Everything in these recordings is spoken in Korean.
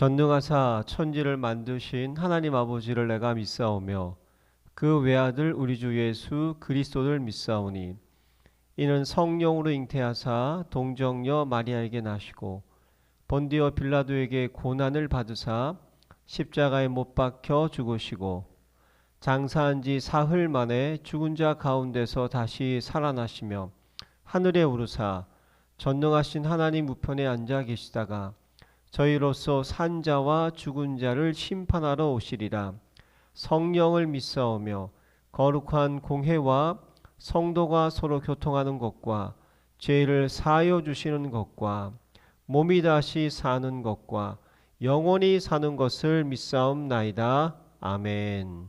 전능하사 천지를 만드신 하나님 아버지를 내가 믿사오며 그 외아들 우리 주 예수 그리스도를 믿사오니 이는 성령으로 잉태하사 동정녀 마리아에게 나시고 본디오 빌라도에게 고난을 받으사 십자가에 못 박혀 죽으시고 장사한 지 사흘 만에 죽은 자 가운데서 다시 살아나시며 하늘에 오르사 전능하신 하나님 우편에 앉아 계시다가 저희로서 산 자와 죽은 자를 심판하러 오시리라. 성령을 믿사오며 거룩한 공회와 성도가 서로 교통하는 것과 죄를 사하여 주시는 것과 몸이 다시 사는 것과 영원히 사는 것을 믿사옵나이다. 아멘.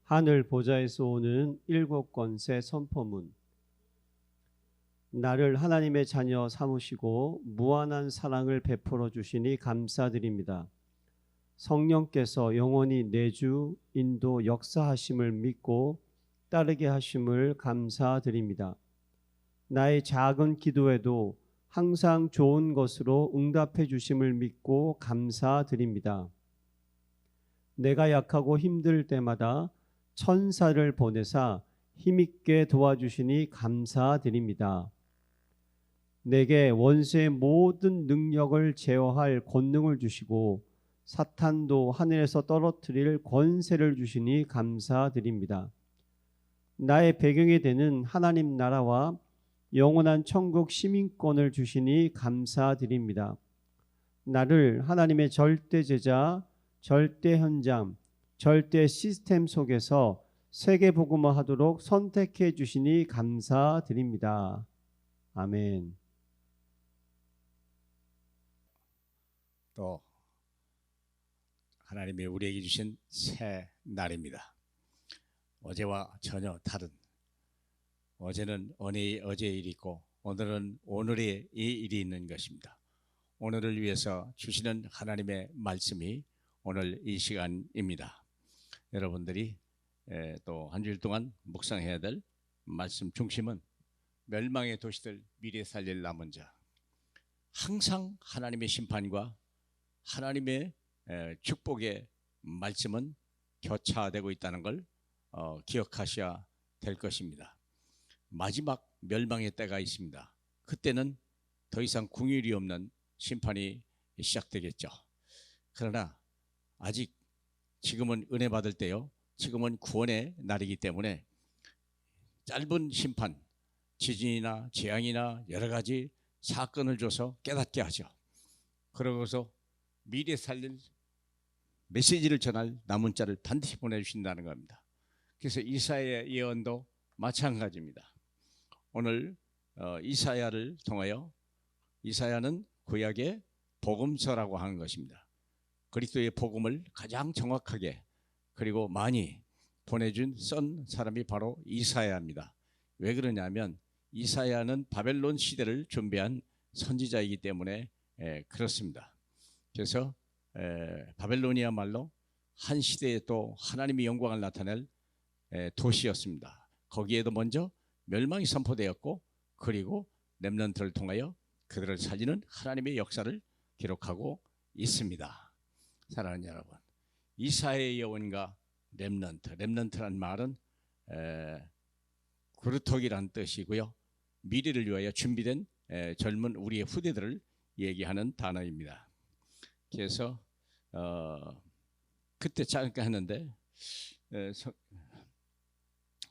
하늘 보좌에서 오는 일곱 권세 선포문. 나를 하나님의 자녀 삼으시고 무한한 사랑을 베풀어 주시니 감사드립니다. 성령께서 영원히 내주 인도 역사하심을 믿고 따르게 하심을 감사드립니다. 나의 작은 기도에도 항상 좋은 것으로 응답해 주심을 믿고 감사드립니다. 내가 약하고 힘들 때마다 천사를 보내사 힘있게 도와주시니 감사드립니다. 내게 원수의 모든 능력을 제어할 권능을 주시고 사탄도 하늘에서 떨어뜨릴 권세를 주시니 감사드립니다. 나의 배경이 되는 하나님 나라와 영원한 천국 시민권을 주시니 감사드립니다. 나를 하나님의 절대 제자, 절대 현장, 절대 시스템 속에서 세계 복음화 하도록 선택해 주시니 감사드립니다. 아멘. 또 하나님이 우리에게 주신 새 날입니다. 어제와 전혀 다른, 어제는 어제의 일이 있고 오늘은 오늘의 이 일이 있는 것입니다. 오늘을 위해서 주시는 하나님의 말씀이 오늘 이 시간입니다. 여러분들이 또 한 주일 동안 묵상해야 될 말씀 중심은 멸망의 도시들 미래 살릴 남은 자. 항상 하나님의 심판과 하나님의 축복의 말씀은 교차되고 있다는 걸 기억하셔야 될 것입니다. 마지막 멸망의 때가 있습니다. 그때는 더 이상 긍휼이 없는 심판이 시작되겠죠. 그러나 아직 지금은 은혜 받을 때요, 지금은 구원의 날이기 때문에 짧은 심판, 지진이나 재앙이나 여러 가지 사건을 줘서 깨닫게 하죠. 그러고서 미래 살릴 메시지를 전할 남은 자를 반드시 보내주신다는 겁니다. 그래서 이사야의 예언도 마찬가지입니다. 오늘 이사야를 통하여, 이사야는 구약의 복음서라고 하는 것입니다. 그리스도의 복음을 가장 정확하게 그리고 많이 보내준 쓴 사람이 바로 이사야입니다. 왜 그러냐면 이사야는 바벨론 시대를 준비한 선지자이기 때문에 그렇습니다. 그래서 바벨론이야말로 한 시대에 또 하나님의 영광을 나타낼 도시였습니다. 거기에도 먼저 멸망이 선포되었고, 그리고 렘넌트를 통하여 그들을 살리는 하나님의 역사를 기록하고 있습니다. 사랑하는 여러분, 이사야의 예언과 렘넌트란 말은 그루터기란 뜻이고요, 미래를 위하여 준비된 젊은 우리의 후대들을 얘기하는 단어입니다. 그래서 그때 잠깐 했는데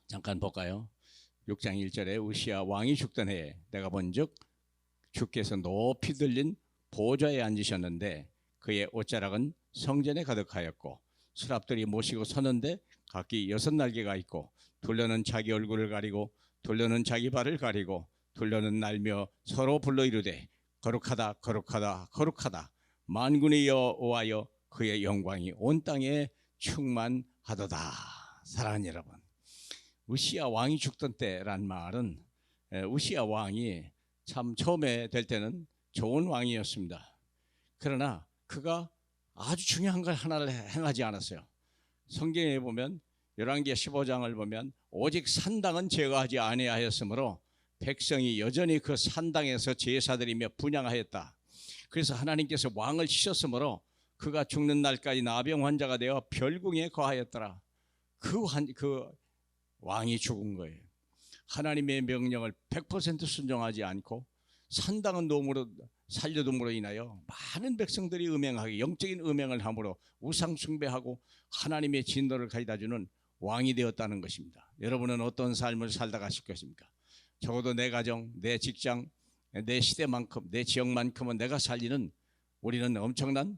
잠깐 볼까요? 6장 1절에 우시야 왕이 죽던 해에 내가 본즉 주께서 높이 들린 보좌에 앉으셨는데 그의 옷자락은 성전에 가득하였고 수랍들이 모시고 서는데 각기 6날개가 있고 둘레는 자기 얼굴을 가리고 둘레는 자기 발을 가리고 둘레는 날며 서로 불러 이르되 거룩하다 거룩하다 거룩하다 만군의 여호와여 그의 영광이 온 땅에 충만하도다. 사랑하는 여러분, 우시야 왕이 죽던 때란 말은 우시야 왕이 참 처음에 될 때는 좋은 왕이었습니다. 그러나 그가 아주 중요한 걸 하나를 행하지 않았어요. 성경에 보면 열왕기하 15장을 보면 오직 산당은 제거하지 아니하였으므로 백성이 여전히 그 산당에서 제사드리며 분향하였다. 그래서 하나님께서 왕을 치셨으므로 그가 죽는 날까지 나병 환자가 되어 별궁에 거하였더라. 그 왕이 죽은 거예요. 하나님의 명령을 100% 순종하지 않고 산당은 노무로 살려둠으로 인하여 많은 백성들이 음행하기, 영적인 음행을 함으로 우상 숭배하고 하나님의 진노를 가져다주는 왕이 되었다는 것입니다. 여러분은 어떤 삶을 살다 가실 것입니까? 적어도 내 가정, 내 직장, 내 시대만큼, 내 지역만큼은 내가 살리는, 우리는 엄청난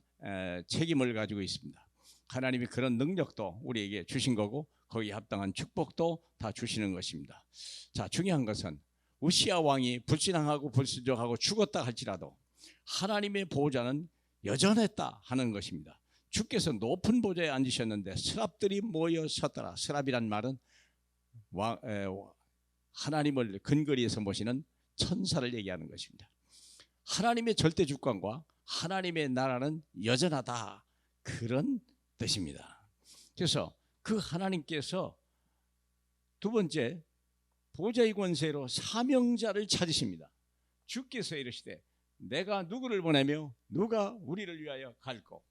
책임을 가지고 있습니다. 하나님이 그런 능력도 우리에게 주신 거고 거기에 합당한 축복도 다 주시는 것입니다. 자, 중요한 것은 우시야 왕이 불신앙하고 불순종하고 죽었다 할지라도 하나님의 보호자는 여전했다 하는 것입니다. 주께서 높은 보좌에 앉으셨는데 스랍들이 모여 섰더라. 스랍이란 말은 하나님을 근거리에서 모시는 천사를 얘기하는 것입니다. 하나님의 절대 주권과 하나님의 나라는 여전하다, 그런 뜻입니다. 그래서 그 하나님께서 두 번째 보좌의 권세로 사명자를 찾으십니다. 주께서 이르시되 내가 누구를 보내며 누가 우리를 위하여 갈꼬.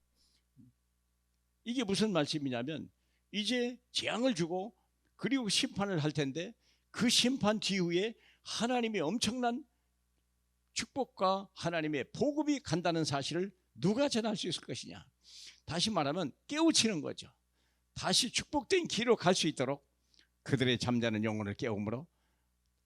이게 무슨 말씀이냐면 이제 재앙을 주고 그리고 심판을 할 텐데 그 심판 뒤후에 하나님의 엄청난 축복과 하나님의 복음이 간다는 사실을 누가 전할 수 있을 것이냐. 다시 말하면 깨우치는 거죠. 다시 축복된 길로 갈 수 있도록 그들의 잠자는 영혼을 깨우므로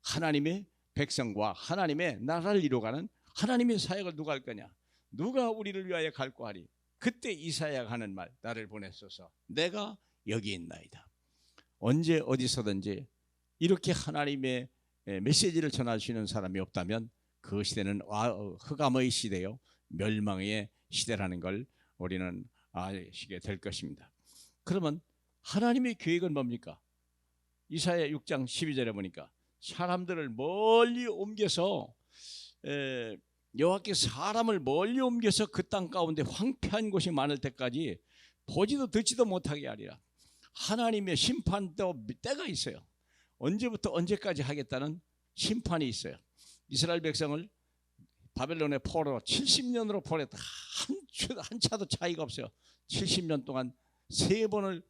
하나님의 백성과 하나님의 나라를 이루어가는 하나님의 사역을 누가 할 거냐. 누가 우리를 위하여 갈고 하리. 그때 이사야가 하는 말, 나를 보내소서 내가 여기 있나이다. 언제 어디서든지 이렇게 하나님의 메시지를 전할 수 있는 사람이 없다면 그 시대는 흑암의 시대요, 멸망의 시대라는 걸 우리는 아시게 될 것입니다. 그러면 하나님의 계획은 뭡니까? 이사야 6장 12절에 보니까 사람들을 멀리 옮겨서 여호와께서 사람을 멀리 옮겨서 그 땅 가운데 황폐한 곳이 많을 때까지 보지도 듣지도 못하게 하리라. 하나님의 심판도 때가 있어요. 언제부터 언제까지 하겠다는 심판이 있어요. 이스라엘 백성을 바벨론의 포로로 70년으로 포로했다. 한 차도 차이가 없어요. 70년 동안 3번을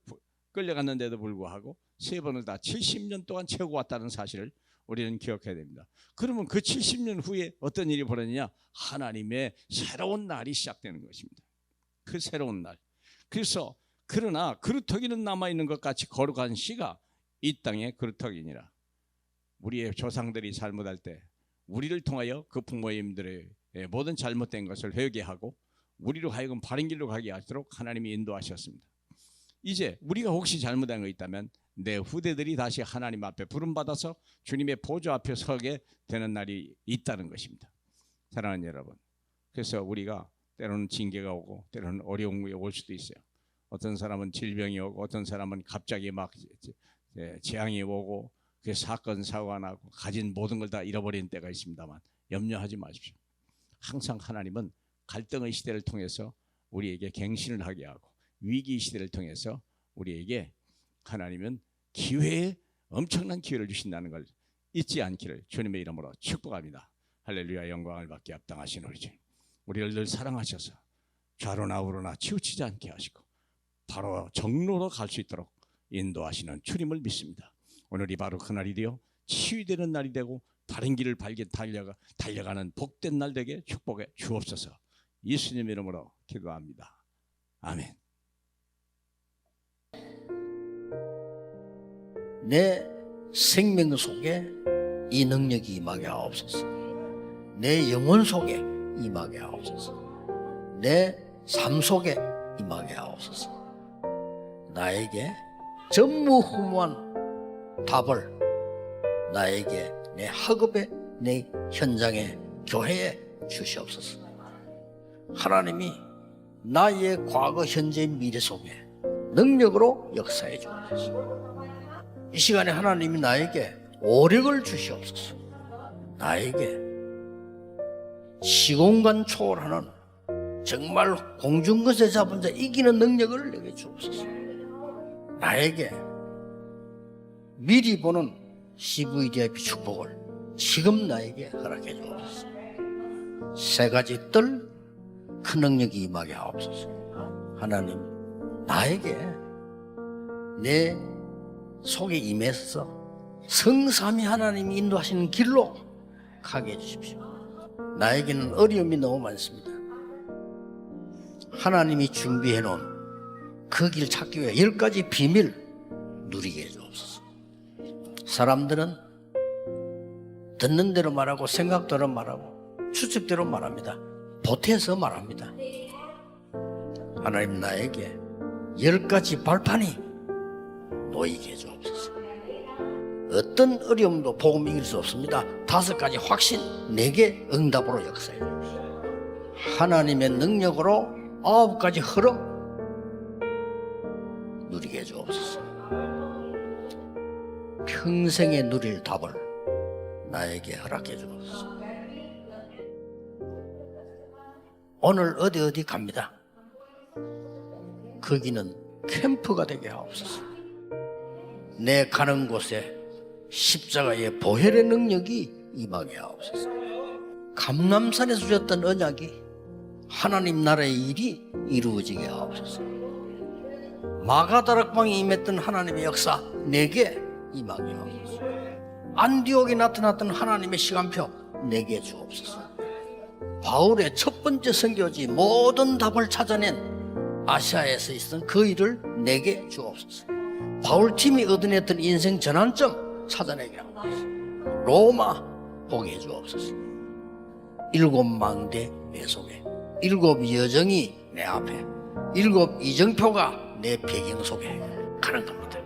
끌려갔는데도 불구하고 3번을 다 70년 동안 채우고 왔다는 사실을 우리는 기억해야 됩니다. 그러면 그 70년 후에 어떤 일이 벌어지냐? 하나님의 새로운 날이 시작되는 것입니다. 그 새로운 날. 그래서 그러나 그루터기는 남아있는 것 같이 거룩한 씨가 이 땅에 그루터기니라. 우리의 조상들이 잘못할 때 우리를 통하여 그 부모님들의 모든 잘못된 것을 회개하고 우리로 하여금 바른 길로 가게 하도록 하나님이 인도하셨습니다. 이제 우리가 혹시 잘못한 거 있다면 내 후대들이 다시 하나님 앞에 부름받아서 주님의 보좌 앞에 서게 되는 날이 있다는 것입니다. 사랑하는 여러분, 그래서 우리가 때로는 징계가 오고 때로는 어려움이 올 수도 있어요. 어떤 사람은 질병이 오고 어떤 사람은 갑자기 막 재앙이 오고 그 사건 사고가 나고 가진 모든 걸 다 잃어버리는 때가 있습니다만 염려하지 마십시오. 항상 하나님은 갈등의 시대를 통해서 우리에게 갱신을 하게 하고 위기 시대를 통해서 우리에게 하나님은 기회에 엄청난 기회를 주신다는 걸 잊지 않기를 주님의 이름으로 축복합니다. 할렐루야. 영광을 받게 합당하신 우리 주님, 우리를 늘 사랑하셔서 좌로나 우로나 치우치지 않게 하시고 바로 정로로 갈 수 있도록 인도하시는 주님을 믿습니다. 오늘이 바로 그날이 되어 치유되는 날이 되고 다른 길을 달려가는 복된 날 되게 축복해 주옵소서. 예수님 이름으로 기도합니다. 아멘. 내 생명 속에 이 능력이 임하게 하옵소서. 내 영혼 속에 임하게 하옵소서. 내 삶 속에 임하게 하옵소서. 나에게 전무후무한 답을 나에게 내 학업에 내 현장에 교회에 주시옵소서. 하나님이 나의 과거 현재 미래 속에 능력으로 역사해 주옵소서. 이 시간에 하나님이 나에게 오력을 주시옵소서. 나에게 시공간 초월하는 정말 공중것에 잡은 자 이기는 능력을 내게 주옵소서. 나에게 미리 보는 CVDIP 축복을 지금 나에게 허락해 주옵소서. 3가지 뜰 큰 능력이 임하게 하옵소서. 하나님, 나에게 내 속에 임해서 성삼위 하나님이 인도하시는 길로 가게 해주십시오. 나에게는 어려움이 너무 많습니다. 하나님이 준비해 놓은 그 길 찾기 위해 10가지 비밀 누리게 해주옵소서. 사람들은 듣는 대로 말하고 생각대로 말하고 추측대로 말합니다. 보태서 말합니다. 하나님, 나에게 10가지 발판이 놓이게 해주옵소서. 어떤 어려움도 복음 이길 수 없습니다. 5가지 확신, 내게 응답으로 역사해 주십시오. 하나님의 능력으로 9가지 흐름 누리게 해주옵소서. 평생에 누릴 답을 나에게 허락해 주옵소서. 오늘 어디 갑니다. 거기는 캠프가 되게 하옵소서. 내 가는 곳에 십자가의 보혈의 능력이 임하게 하옵소서. 감람산에서 주셨던 언약이 하나님 나라의 일이 이루어지게 하옵소서. 마가다락방에 임했던 하나님의 역사 내게 임하게 하옵소서. 안디옥에 나타났던 하나님의 시간표 내게 주옵소서. 바울의 첫 번째 선교지 모든 답을 찾아낸 아시아에서 있었던 그 일을 내게 주옵소서. 바울팀이 얻어냈던 인생 전환점 찾아내게 하옵소서. 로마 보게 해주옵소서. 7망대 내 속에 7 여정이 내 앞에 7 이정표가 내 배경 속에 가는 겁니다.